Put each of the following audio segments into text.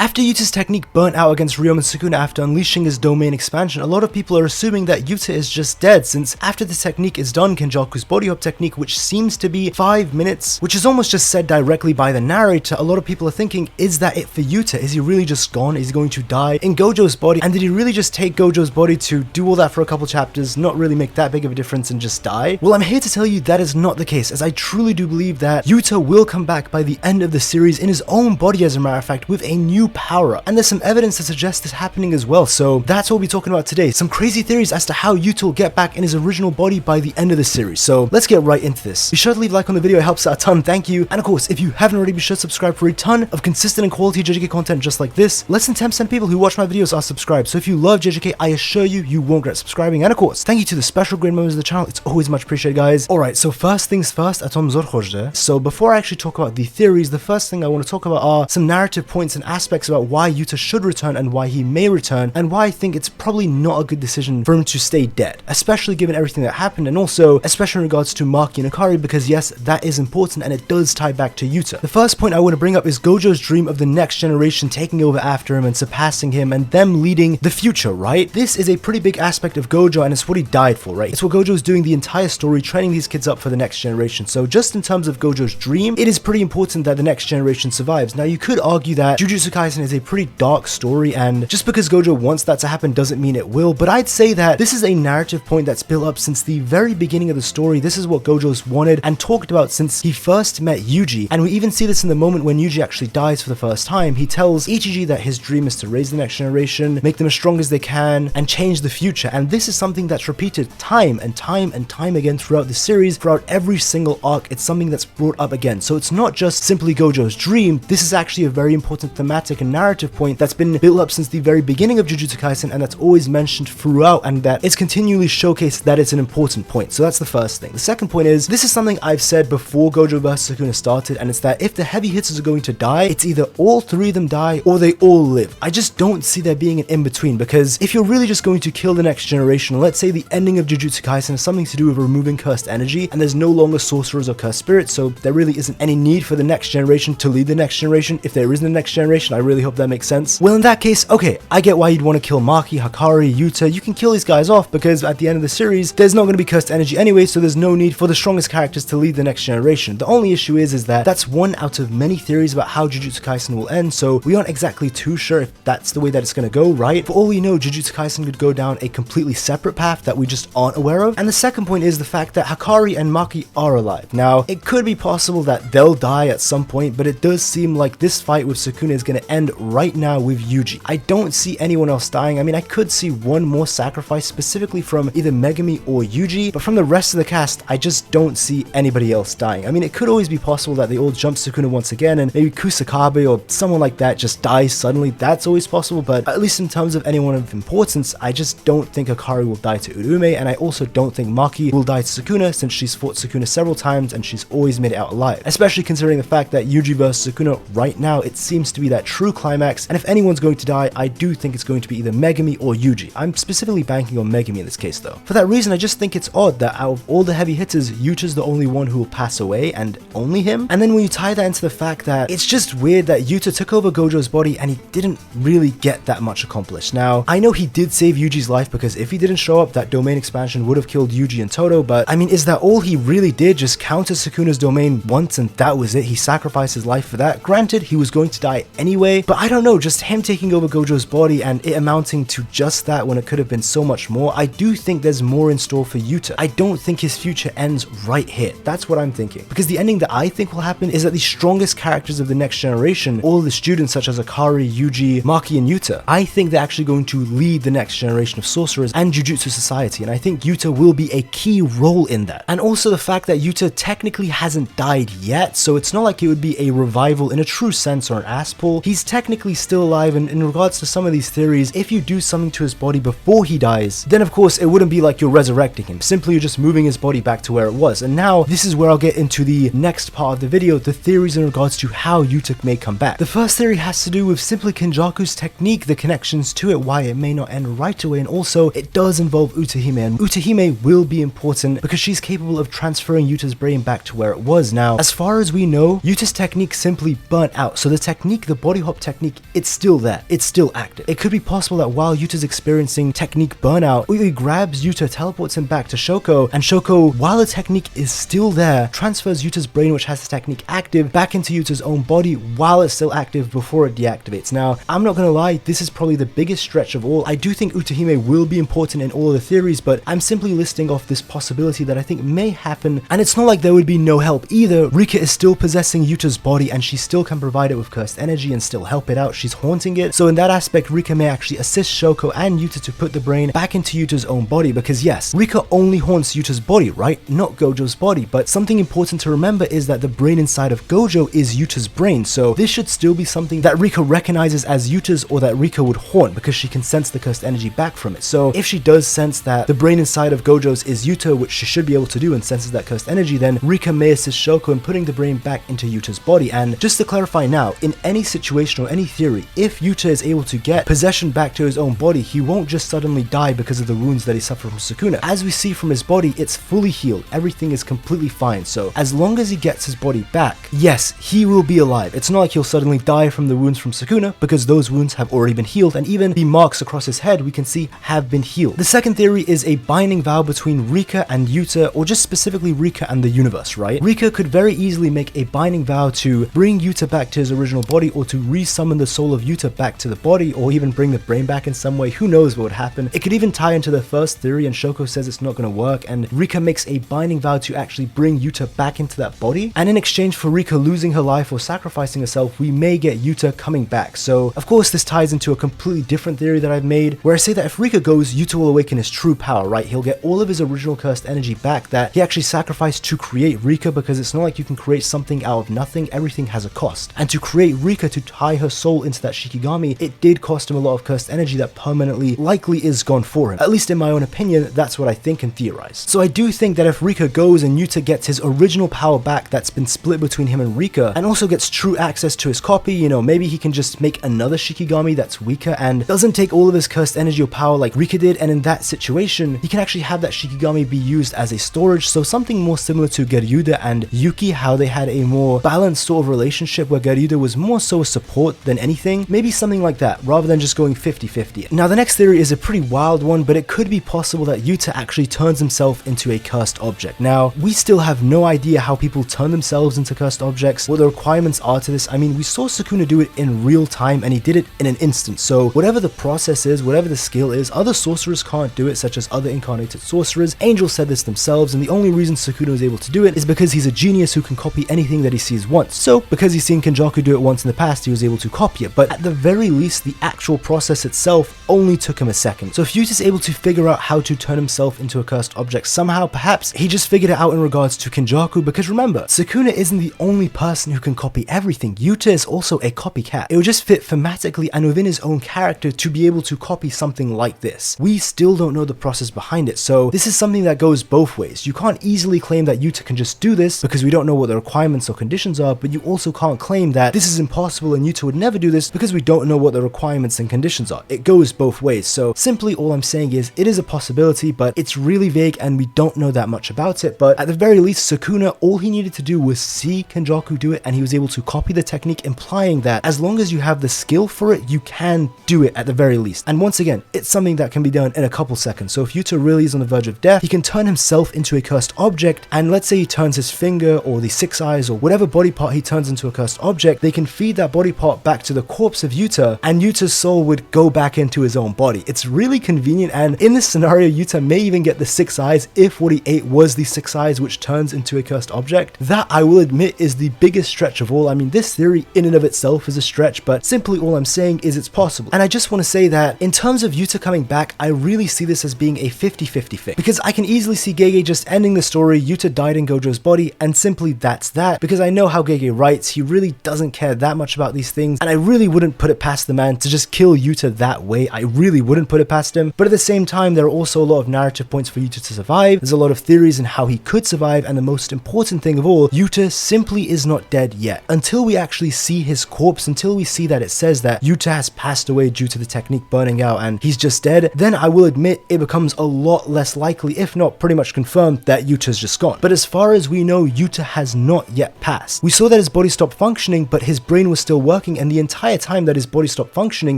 After Yuta's technique burnt out against Ryoma Sukuna after unleashing his domain expansion, a lot of people are assuming that Yuta is just dead, since after the technique is done, Kenjaku's body hop technique, which seems to be 5 minutes, which is almost just said directly by the narrator, a lot of people are thinking, is that it for Yuta? Is he really just gone? Is he going to die in Gojo's body? And did he really just take Gojo's body to do all that for a couple chapters, not really make that big of a difference and just die? Well, I'm here to tell you that is not the case, as I truly do believe that Yuta will come back by the end of the series in his own body, as a matter of fact, with a new power-up. And there's some evidence to suggest this happening as well, so that's what we'll be talking about today. Some crazy theories as to how Yuta will get back in his original body by the end of the series. So let's get right into this. Be sure to leave a like on the video, it helps out a ton, thank you. And of course, if you haven't already, be sure to subscribe for a ton of consistent and quality JJK content just like this. Less than 10% of people who watch my videos are subscribed, so if you love JJK, I assure you, you won't regret subscribing. And of course, thank you to the special grade members of the channel, it's always much appreciated, guys. Alright, so first things first, Atom Zor Khojde. So before I actually talk about the theories, the first thing I want to talk about are some narrative points and aspects about why Yuta should return and why he may return, and why I think it's probably not a good decision for him to stay dead, especially given everything that happened, and also especially in regards to Maki and Akari, because yes, that is important and it does tie back to Yuta. The first point I want to bring up is Gojo's dream of the next generation taking over after him and surpassing him and them leading the future, right? This is a pretty big aspect of Gojo and it's what he died for, right? It's what Gojo's doing the entire story, training these kids up for the next generation. So just in terms of Gojo's dream, it is pretty important that the next generation survives. Now you could argue that Jujutsu Kaisen is a pretty dark story, and just because Gojo wants that to happen doesn't mean it will, but I'd say that this is a narrative point that's built up since the very beginning of the story. This is what Gojo's wanted and talked about since he first met Yuji, and we even see this in the moment when Yuji actually dies for the first time. He tells Ichiji that his dream is to raise the next generation, make them as strong as they can, and change the future, and this is something that's repeated time and time and time again throughout the series, throughout every single arc. It's something that's brought up again, so it's not just simply Gojo's dream. This is actually a very important thematic and narrative point that's been built up since the very beginning of Jujutsu Kaisen, and that's always mentioned throughout, and that it's continually showcased that it's an important point. So that's the first thing. The second point is, this is something I've said before Gojo vs Sukuna started, and it's that if the heavy hitters are going to die, it's either all three of them die or they all live. I just don't see there being an in-between, because if you're really just going to kill the next generation, let's say the ending of Jujutsu Kaisen has something to do with removing cursed energy, and there's no longer sorcerers or cursed spirits, so there really isn't any need for the next generation to lead the next generation. If there isn't a next generation, I really hope that makes sense. Well, in that case, okay, I get why you'd want to kill Maki, Hakari, Yuta. You can kill these guys off because at the end of the series, there's not going to be cursed energy anyway, so there's no need for the strongest characters to lead the next generation. The only issue is that that's one out of many theories about how Jujutsu Kaisen will end, so we aren't exactly too sure if that's the way that it's going to go, right? For all we know, Jujutsu Kaisen could go down a completely separate path that we just aren't aware of. And the second point is the fact that Hakari and Maki are alive. Now, it could be possible that they'll die at some point, but it does seem like this fight with Sukuna is going to end right now with Yuji. I don't see anyone else dying. I mean, I could see one more sacrifice specifically from either Megumi or Yuji, but from the rest of the cast, I just don't see anybody else dying. I mean, it could always be possible that they all jump Sukuna once again and maybe Kusakabe or someone like that just dies suddenly. That's always possible, but at least in terms of anyone of importance, I just don't think Akari will die to Urume, and I also don't think Maki will die to Sukuna, since she's fought Sukuna several times and she's always made it out alive, especially considering the fact that Yuji vs Sukuna right now, it seems to be that true climax, and if anyone's going to die, I do think it's going to be either Megumi or Yuji. I'm specifically banking on Megumi in this case though. For that reason, I just think it's odd that out of all the heavy hitters, Yuta's the only one who will pass away, and only him. And then when you tie that into the fact that it's just weird that Yuta took over Gojo's body and he didn't really get that much accomplished. Now, I know he did save Yuji's life, because if he didn't show up, that domain expansion would have killed Yuji and Todo, but I mean, is that all he really did? Just counter Sukuna's domain once and that was it? He sacrificed his life for that? Granted, he was going to die anyway, but I don't know, just him taking over Gojo's body and it amounting to just that when it could have been so much more. I do think there's more in store for Yuta. I don't think his future ends right here. That's what I'm thinking, because the ending that I think will happen is that the strongest characters of the next generation, all the students such as Akari, Yuji, Maki, and Yuta, I think they're actually going to lead the next generation of sorcerers and Jujutsu society, and I think Yuta will be a key role in that. And also the fact that Yuta technically hasn't died yet, so it's not like it would be a revival in a true sense or an ass pull. He's technically still alive, and in regards to some of these theories, if you do something to his body before he dies, then of course it wouldn't be like you're resurrecting him, simply you're just moving his body back to where it was. And now this is where I'll get into the next part of the video, the theories in regards to how Yuta may come back. The first theory has to do with simply Kenjaku's technique, the connections to it, why it may not end right away, and also it does involve Utahime, and Utahime will be important because she's capable of transferring Yuta's brain back to where it was. Now, as far as we know, Yuta's technique simply burnt out, so the technique, the body hop hop technique, it's still there. It's still active. It could be possible that while Yuta's experiencing technique burnout, Uyui grabs Yuta, teleports him back to Shoko, and Shoko, while the technique is still there, transfers Yuta's brain, which has the technique active, back into Yuta's own body while it's still active before it deactivates. Now, I'm not gonna lie, this is probably the biggest stretch of all. I do think Utahime will be important in all of the theories, but I'm simply listing off this possibility that I think may happen, and it's not like there would be no help either. Rika is still possessing Yuta's body, and she still can provide it with cursed energy and still help it out. She's haunting it, so in that aspect, Rika may actually assist Shoko and Yuta to put the brain back into Yuta's own body, because yes, Rika only haunts Yuta's body, right? Not Gojo's body, but something important to remember is that the brain inside of Gojo is Yuta's brain, so this should still be something that Rika recognizes as Yuta's, or that Rika would haunt because she can sense the cursed energy back from it. So if she does sense that the brain inside of Gojo's is Yuta, which she should be able to do, and senses that cursed energy, then Rika may assist Shoko in putting the brain back into Yuta's body. And just to clarify now, in any situation or any theory, if Yuta is able to get possession back to his own body, he won't just suddenly die because of the wounds that he suffered from Sukuna. As we see from his body, it's fully healed. Everything is completely fine. So as long as he gets his body back, yes, he will be alive. It's not like he'll suddenly die from the wounds from Sukuna, because those wounds have already been healed, and even the marks across his head we can see have been healed. The second theory is a binding vow between Rika and Yuta, or just specifically Rika and the universe, right? Rika could very easily make a binding vow to bring Yuta back to his original body, or to re-summon the soul of Yuta back to the body, or even bring the brain back in some way. Who knows what would happen? It could even tie into the first theory, and Shoko says it's not going to work, and Rika makes a binding vow to actually bring Yuta back into that body, and in exchange for Rika losing her life or sacrificing herself, we may get Yuta coming back. So of course this ties into a completely different theory that I've made, where I say that if Rika goes, Yuta will awaken his true power, right? He'll get all of his original cursed energy back that he actually sacrificed to create Rika, because it's not like you can create something out of nothing. Everything has a cost, and to create Rika, to tie her soul into that Shikigami, it did cost him a lot of cursed energy that permanently likely is gone for him. At least in my own opinion, that's what I think and theorize. So I do think that if Rika goes and Yuta gets his original power back that's been split between him and Rika, and also gets true access to his copy, you know, maybe he can just make another Shikigami that's weaker and doesn't take all of his cursed energy or power like Rika did, and in that situation, he can actually have that Shikigami be used as a storage, so something more similar to Geryuda and Yuki, how they had a more balanced sort of relationship where Geryuda was more so a support than anything. Maybe something like that, rather than just going 50-50. Now the next theory is a pretty wild one, but it could be possible that Yuta actually turns himself into a cursed object. Now, we still have no idea how people turn themselves into cursed objects, what the requirements are to this. I mean, we saw Sukuna do it in real time, and he did it in an instant, so whatever the process is, whatever the skill is, other sorcerers can't do it, such as other incarnated sorcerers. Angel said this themselves, and the only reason Sukuna was able to do it is because he's a genius who can copy anything that he sees once. So, because he's seen Kenjaku do it once in the past, he was able to copy it, but at the very least, the actual process itself only took him a second. So if Yuta's able to figure out how to turn himself into a cursed object somehow, perhaps he just figured it out in regards to Kenjaku, because remember, Sukuna isn't the only person who can copy everything. Yuta is also a copycat. It would just fit thematically and within his own character to be able to copy something like this. We still don't know the process behind it, so this is something that goes both ways. You can't easily claim that Yuta can just do this because we don't know what the requirements or conditions are, but you also can't claim that this is impossible and Yuta would never do this because we don't know what the requirements and conditions are. It goes both ways. So simply all I'm saying is it is a possibility, but it's really vague and we don't know that much about it. But at the very least, Sukuna, all he needed to do was see Kenjaku do it and he was able to copy the technique, implying that as long as you have the skill for it, you can do it at the very least. And once again, it's something that can be done in a couple seconds. So if Yuta really is on the verge of death, he can turn himself into a cursed object, and let's say he turns his finger or the 6 eyes or whatever body part he turns into a cursed object, they can feed that body part back to the corpse of Yuta, and Yuta's soul would go back into his own body. It's really convenient, and in this scenario, Yuta may even get the 6 eyes if what he ate was the 6 eyes, which turns into a cursed object. That, I will admit, is the biggest stretch of all. I mean, this theory in and of itself is a stretch, but simply all I'm saying is it's possible. And I just want to say that in terms of Yuta coming back, I really see this as being a 50-50 fix, because I can easily see GEGE just ending the story, Yuta died in Gojo's body, and simply that's that, because I know how GEGE writes. He really doesn't care that much about these things, and I really wouldn't put it past the man to just kill Yuta that way. I really wouldn't put it past him, but at the same time, there are also a lot of narrative points for Yuta to survive. There's a lot of theories on how he could survive, and the most important thing of all, Yuta simply is not dead yet. Until we actually see his corpse, until we see that it says that Yuta has passed away due to the technique burning out and he's just dead, then I will admit it becomes a lot less likely, if not pretty much confirmed, that Yuta's just gone. But as far as we know, Yuta has not yet passed. We saw that his body stopped functioning, but his brain was still working, and the entire time that his body stopped functioning,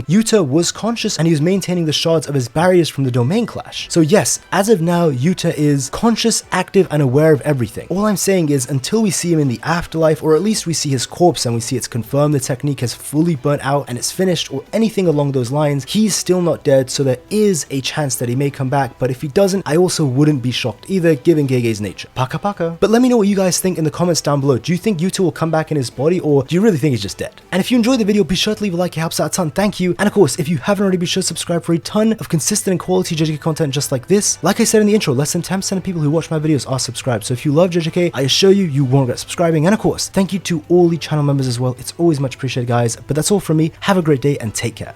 Yuta was conscious and he was maintaining the shards of his barriers from the domain clash. So yes, as of now, Yuta is conscious, active, and aware of everything. All I'm saying is, until we see him in the afterlife, or at least we see his corpse and we see it's confirmed the technique has fully burnt out and it's finished, or anything along those lines, he's still not dead, so there is a chance that he may come back, but if he doesn't, I also wouldn't be shocked either, given GEGE's nature. Paka paka. But let me know what you guys think in the comments down below. Do you think Yuta will come back in his body, or do you really think he's just dead? And if you enjoyed the video, be sure to leave a like, it helps out a ton, thank you. And of course, if you haven't already, be sure to subscribe for a ton of consistent and quality JJK content just like this. Like I said in the intro, less than 10% of people who watch my videos are subscribed, so if you love JJK, I assure you, you won't regret subscribing. And of course, thank you to all the channel members as well. It's always much appreciated, guys. But that's all from me. Have a great day and take care.